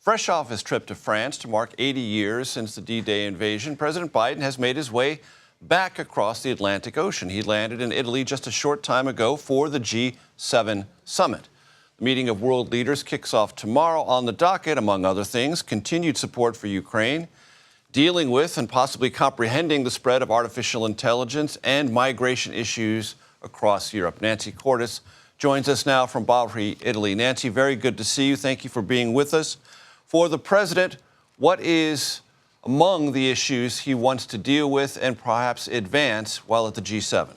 Fresh off his trip to France to mark 80 years since the D-Day invasion, President Biden has made his way back across the Atlantic Ocean. He landed in Italy just a short time ago for the G7 summit. The meeting of world leaders kicks off tomorrow. On the docket, among other things, continued support for Ukraine, dealing with and possibly comprehending the spread of artificial intelligence, and migration issues across Europe. Nancy Cordes joins us now from Bari, Italy. Nancy, very good to see you. Thank you for being with us. For the president, what is among the issues he wants to deal with and perhaps advance while at the G7?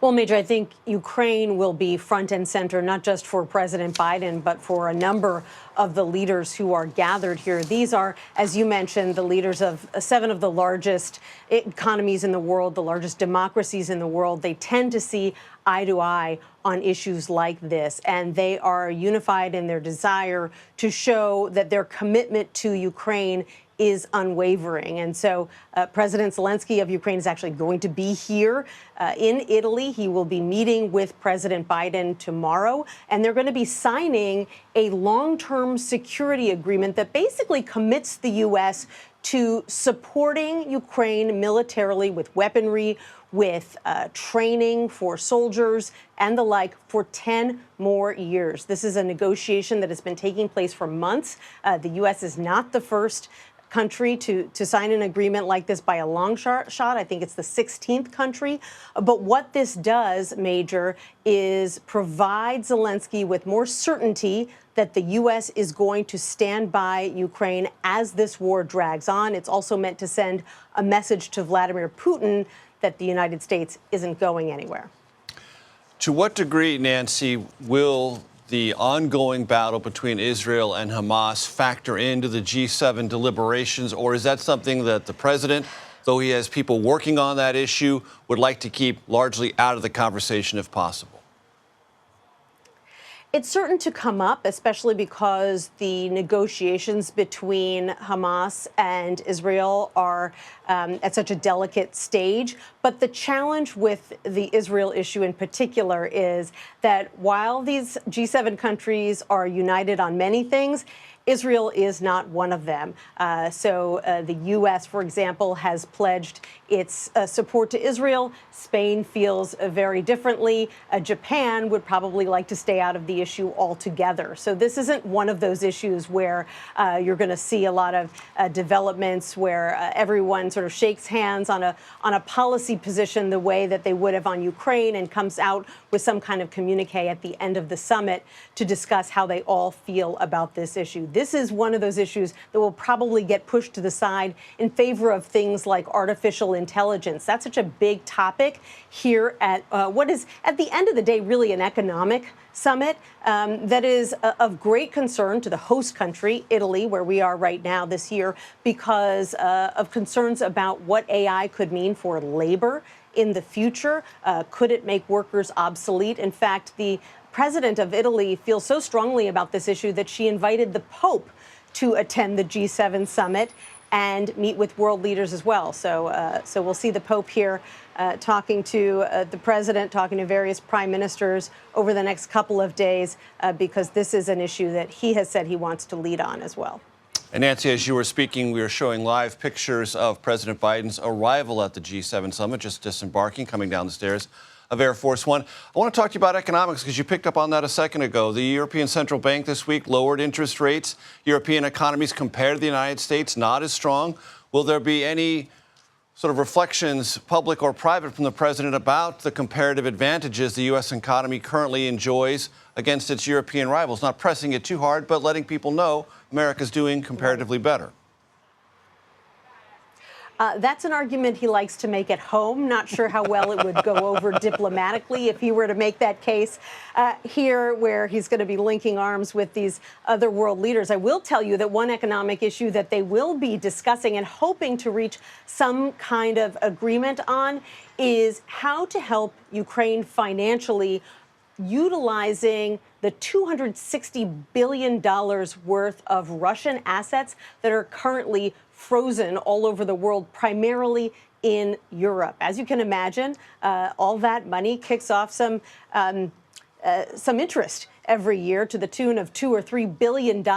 Well, Major, I think Ukraine will be front and center, not just for President Biden, but for a number of the leaders who are gathered here. These are, as you mentioned, the leaders of 7 of the largest economies in the world, the largest democracies in the world. They tend to see eye to eye on issues like this, and they are unified in their desire to show that their commitment to Ukraine is unwavering. And so President Zelensky of Ukraine is actually going to be here in Italy. He will be meeting with President Biden tomorrow, and they're going to be signing a long-term security agreement that basically commits the U.S. to supporting Ukraine militarily with weaponry, with training for soldiers and the like for 10 more years. This is a negotiation that has been taking place for months. The U.S. is not the first country to sign an agreement like this by a long shot. I think it's the 16th country. But what this does, Major, is provide Zelensky with more certainty that the U.S. is going to stand by Ukraine as this war drags on. It's also meant to send a message to Vladimir Putin that the United States isn't going anywhere. To what degree, Nancy, will the ongoing battle between Israel and Hamas factor into the G7 deliberations, or is that something that the president, though he has people working on that issue, would like to keep largely out of the conversation if possible? It's certain to come up, especially because the negotiations between Hamas and Israel are at such a delicate stage. But the challenge with the Israel issue in particular is that while these G7 countries are united on many things, Israel is not one of them. So the U.S., for example, has pledged its support to Israel. Spain feels very differently. Japan would probably like to stay out of the issue altogether. So this isn't one of those issues where you're going to see a lot of developments where everyone sort of shakes hands on a policy position the way that they would have on Ukraine and comes out with some kind of communique at the end of the summit to discuss how they all feel about this issue. This is one of those issues that will probably get pushed to the side in favor of things like artificial intelligence. That's such a big topic here at what is, at the end of the day, really an economic summit that is of great concern to the host country, Italy, where we are right now this year, because of concerns about what AI could mean for labor in the future. Could it make workers obsolete? In fact, the president of Italy feels so strongly about this issue that she invited the Pope to attend the G7 summit and meet with world leaders as well. So we'll see the Pope here talking to the president, talking to various prime ministers over the next couple of days, because this is an issue that he has said he wants to lead on as well. And Nancy, as you were speaking, we were showing live pictures of President Biden's arrival at the G7 summit, just disembarking, coming down the stairs of Air Force One. I want to talk to you about economics because you picked up on that a second ago. The European Central Bank this week lowered interest rates. European economies compared to the United States not as strong. Will there be any sort of reflections, public or private, from the president about the comparative advantages the U.S. economy currently enjoys against its European rivals? Not pressing it too hard, but letting people know America's doing comparatively better. That's an argument he likes to make at home. Not sure how well it would go over diplomatically if he were to make that case here, where he's going to be linking arms with these other world leaders. I will tell you that one economic issue that they will be discussing and hoping to reach some kind of agreement on is how to help Ukraine financially, utilizing the $260 billion worth of Russian assets that are currently frozen all over the world, primarily in Europe. As you can imagine, all that money kicks off some some interest every year to the tune of $2 or $3 billion.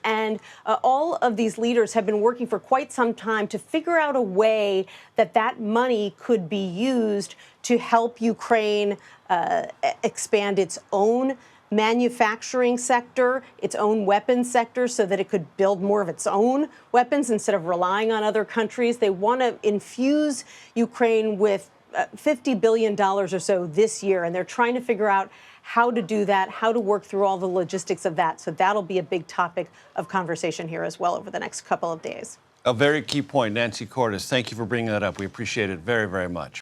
And all of these leaders have been working for quite some time to figure out a way that that money could be used to help Ukraine expand its own manufacturing sector, its own weapons sector, so that it could build more of its own weapons instead of relying on other countries. They want to infuse Ukraine with $50 billion or so this year, and they're trying to figure out how to do that, how to work through all the logistics of that. So that'll be a big topic of conversation here as well over the next couple of days. A very key point, Nancy Cordes. Thank you for bringing that up. We appreciate it very, very much.